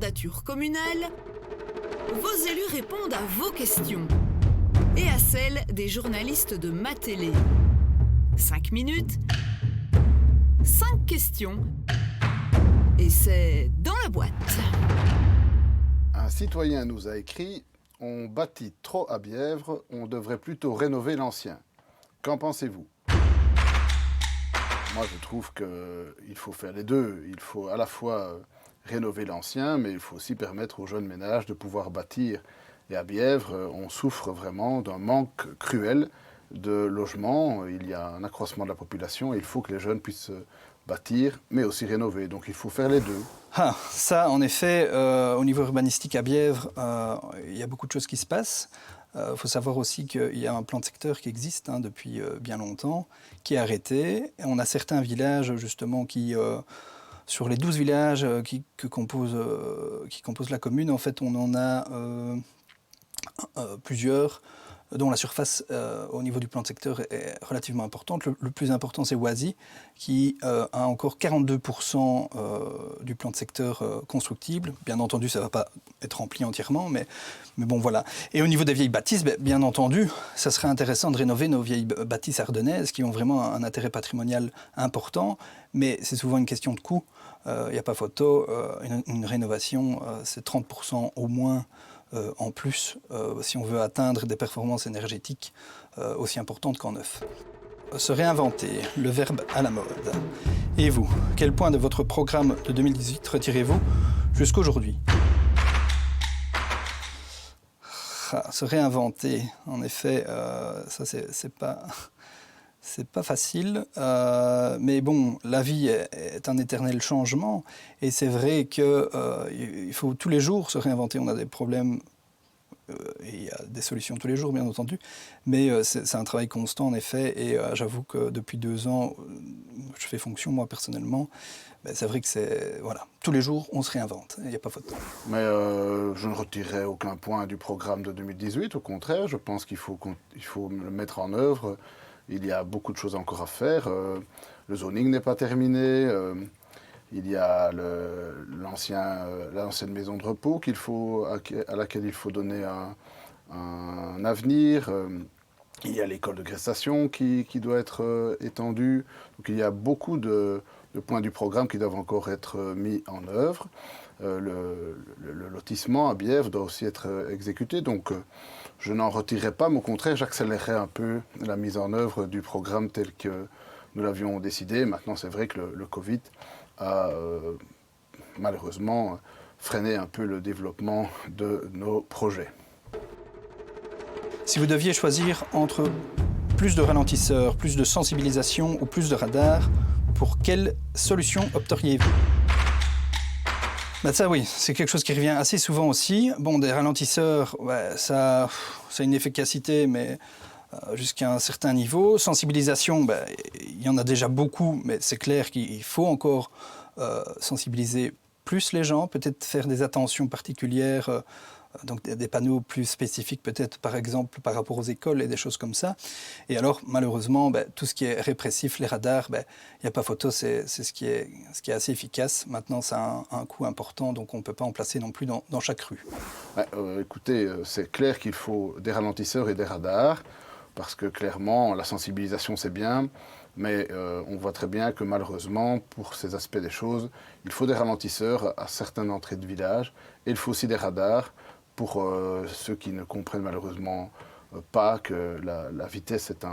mandature communale, vos élus répondent à vos questions et à celles des journalistes de Ma Télé. 5 minutes, 5 questions, et c'est dans la boîte. Un citoyen nous a écrit « On bâtit trop à Bièvre, on devrait plutôt rénover l'ancien. Qu'en pensez-vous » Moi, je trouve qu'il faut faire les deux. Il faut à la fois rénover l'ancien, mais il faut aussi permettre aux jeunes ménages de pouvoir bâtir. Et à Bièvre, on souffre vraiment d'un manque cruel de logements. Il y a un accroissement de la population et il faut que les jeunes puissent bâtir, mais aussi rénover. Donc il faut faire les deux. Ça, en effet, au niveau urbanistique à Bièvre, il y a beaucoup de choses qui se passent. Il faut savoir aussi qu'il y a un plan de secteur qui existe depuis bien longtemps, qui est arrêté. Et on a certains villages, justement, qui, sur les 12 villages qui composent la commune, en fait, on en a plusieurs dont la surface au niveau du plan de secteur est relativement importante. Le plus important, c'est Oisy, qui a encore 42% du plan de secteur constructible. Bien entendu, ça ne va pas être rempli entièrement, mais bon, voilà. Et au niveau des vieilles bâtisses, bien entendu, ça serait intéressant de rénover nos vieilles bâtisses ardennaises qui ont vraiment un intérêt patrimonial important, mais c'est souvent une question de coût. Il n'y a pas photo. Une rénovation, c'est 30% au moins en plus, si on veut atteindre des performances énergétiques aussi importantes qu'en neuf. Se réinventer, le verbe à la mode. Et vous, quel point de votre programme de 2018 retirez-vous jusqu'aujourd'hui ? Se réinventer, en effet, ça c'est pas facile, mais bon, la vie est un éternel changement et c'est vrai qu'il faut tous les jours se réinventer. On a des problèmes et il y a des solutions tous les jours, bien entendu, mais c'est un travail constant, en effet, et j'avoue que depuis 2 ans, je fais fonction, moi, personnellement. C'est vrai que voilà, tous les jours, on se réinvente, il n'y a pas faute. Mais je ne retirerai aucun point du programme de 2018, au contraire, je pense qu'il faut le mettre en œuvre. Il y a beaucoup de choses encore à faire. Le zoning n'est pas terminé. Il y a l'ancienne maison de repos à laquelle il faut donner un avenir. Il y a l'école de Gressation qui doit être étendue. Donc il y a beaucoup de points du programme qui doivent encore être mis en œuvre. Le lotissement à Bièvre doit aussi être exécuté. Donc je n'en retirerai pas, mais au contraire, j'accélérerai un peu la mise en œuvre du programme tel que nous l'avions décidé. Maintenant, c'est vrai que le Covid a malheureusement freiné un peu le développement de nos projets. Si vous deviez choisir entre plus de ralentisseurs, plus de sensibilisation ou plus de radars, pour quelle solution opteriez-vous ? Ça oui, c'est quelque chose qui revient assez souvent aussi. Bon, des ralentisseurs, ça a une efficacité, mais jusqu'à un certain niveau. Sensibilisation, il y en a déjà beaucoup, mais c'est clair qu'il faut encore sensibiliser plus les gens, peut-être faire des attentions particulières, donc des panneaux plus spécifiques peut-être, par exemple, par rapport aux écoles et des choses comme ça. Et alors, malheureusement, tout ce qui est répressif, les radars, il n'y a pas photo, c'est ce qui est assez efficace. Maintenant, ça a un coût important, donc on ne peut pas en placer non plus dans chaque rue. Écoutez, c'est clair qu'il faut des ralentisseurs et des radars, parce que clairement, la sensibilisation, c'est bien, mais on voit très bien que malheureusement, pour ces aspects des choses, il faut des ralentisseurs à certaines entrées de village, et il faut aussi des radars pour ceux qui ne comprennent malheureusement pas que la vitesse est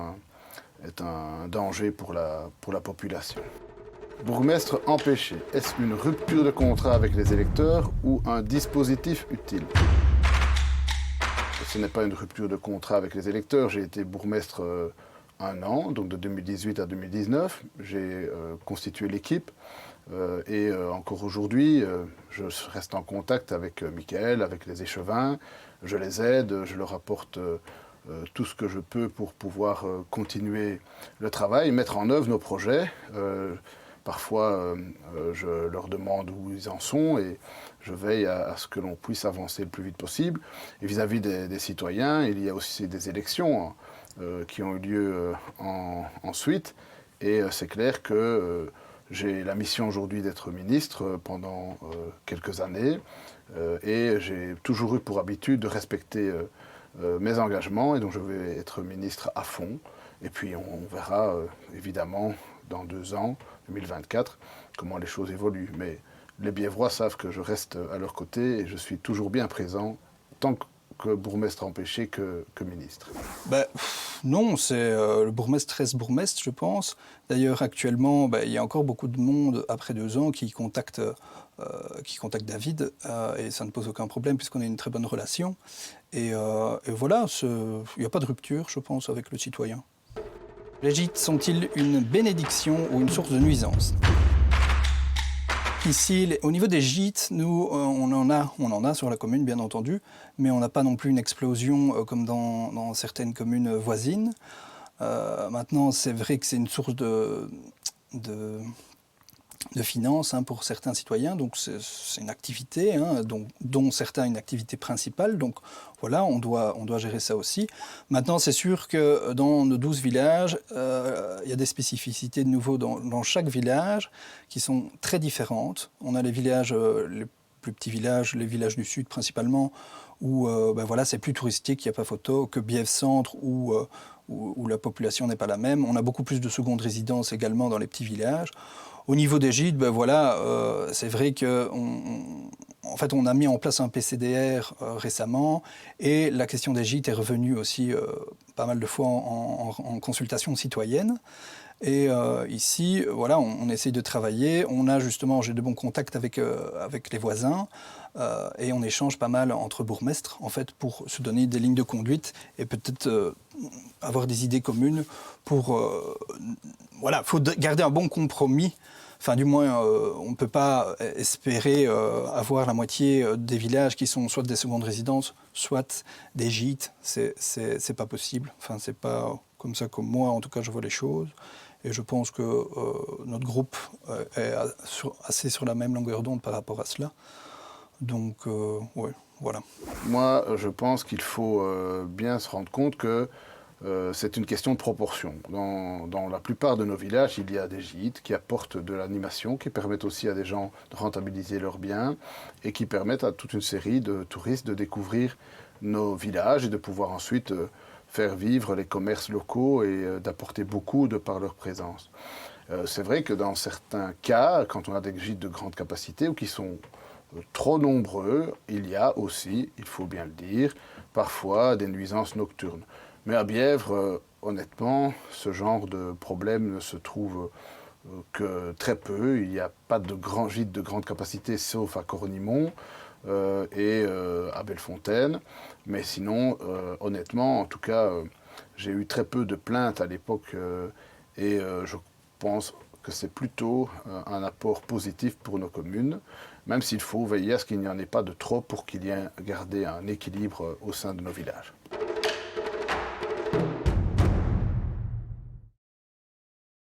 un danger pour la population. Bourgmestre empêché, est-ce une rupture de contrat avec les électeurs ou un dispositif utile ? Ce n'est pas une rupture de contrat avec les électeurs. J'ai été bourgmestre 1 an, donc de 2018 à 2019. J'ai constitué l'équipe et encore aujourd'hui, je reste en contact avec Michael, avec les échevins. Je les aide, je leur apporte tout ce que je peux pour pouvoir continuer le travail, mettre en œuvre nos projets. Parfois, je leur demande où ils en sont et je veille à ce que l'on puisse avancer le plus vite possible. Et vis-à-vis des citoyens, il y a aussi des élections qui ont eu lieu ensuite. Et c'est clair que J'ai la mission aujourd'hui d'être ministre pendant quelques années et j'ai toujours eu pour habitude de respecter mes engagements et donc je vais être ministre à fond. Et puis on verra évidemment dans 2 ans, 2024, comment les choses évoluent. Mais les Bièvrois savent que je reste à leur côté et je suis toujours bien présent, tant que bourgmestre empêché que ministre. Non, c'est le bourgmestre reste bourgmestre, je pense. D'ailleurs, actuellement, il y a encore beaucoup de monde, après 2 ans, qui contacte David, et ça ne pose aucun problème puisqu'on a une très bonne relation. Et voilà, il n'y a pas de rupture, je pense, avec le citoyen. Les gîtes sont-ils une bénédiction ou une source de nuisance ? Ici, au niveau des gîtes, nous, on en a sur la commune, bien entendu, mais on n'a pas non plus une explosion comme dans certaines communes voisines. Maintenant, c'est vrai que c'est une source de finances pour certains citoyens, donc c'est une activité, dont certains une activité principale, donc voilà, on doit gérer ça aussi. Maintenant, c'est sûr que dans nos 12 villages, il y a des spécificités de nouveau dans chaque village qui sont très différentes. On a les villages, les plus petits villages, les villages du sud principalement, où voilà, c'est plus touristique, il n'y a pas photo, que Bièvre-Centre, où la population n'est pas la même. On a beaucoup plus de secondes résidences également dans les petits villages. Au niveau des gîtes, c'est vrai qu'on a mis en place un PCDR récemment et la question des gîtes est revenue aussi pas mal de fois en consultation citoyenne. Et ici, voilà, on essaye de travailler. J'ai de bons contacts avec les voisins et on échange pas mal entre bourgmestres, en fait, pour se donner des lignes de conduite et peut-être avoir des idées communes pour... voilà, il faut garder un bon compromis. Enfin, du moins, on ne peut pas espérer avoir la moitié des villages qui sont soit des secondes résidences, soit des gîtes. C'est pas possible. Enfin, c'est pas comme ça que moi, en tout cas, je vois les choses. Et je pense que notre groupe est assez sur la même longueur d'onde par rapport à cela. Donc, ouais, voilà. Moi, je pense qu'il faut bien se rendre compte que c'est une question de proportion. Dans la plupart de nos villages, il y a des gîtes qui apportent de l'animation, qui permettent aussi à des gens de rentabiliser leurs biens et qui permettent à toute une série de touristes de découvrir nos villages et de pouvoir ensuite faire vivre les commerces locaux et d'apporter beaucoup de par leur présence. C'est vrai que dans certains cas, quand on a des gîtes de grande capacité ou qui sont trop nombreux, il y a aussi, il faut bien le dire, parfois des nuisances nocturnes. Mais à Bièvre, honnêtement, ce genre de problème ne se trouve que très peu. Il n'y a pas de grands gîtes de grande capacité, sauf à Coronimont et à Bellefontaine. Mais sinon, honnêtement, en tout cas, j'ai eu très peu de plaintes à l'époque et je pense que c'est plutôt un apport positif pour nos communes, même s'il faut veiller à ce qu'il n'y en ait pas de trop pour qu'il y ait gardé un équilibre au sein de nos villages.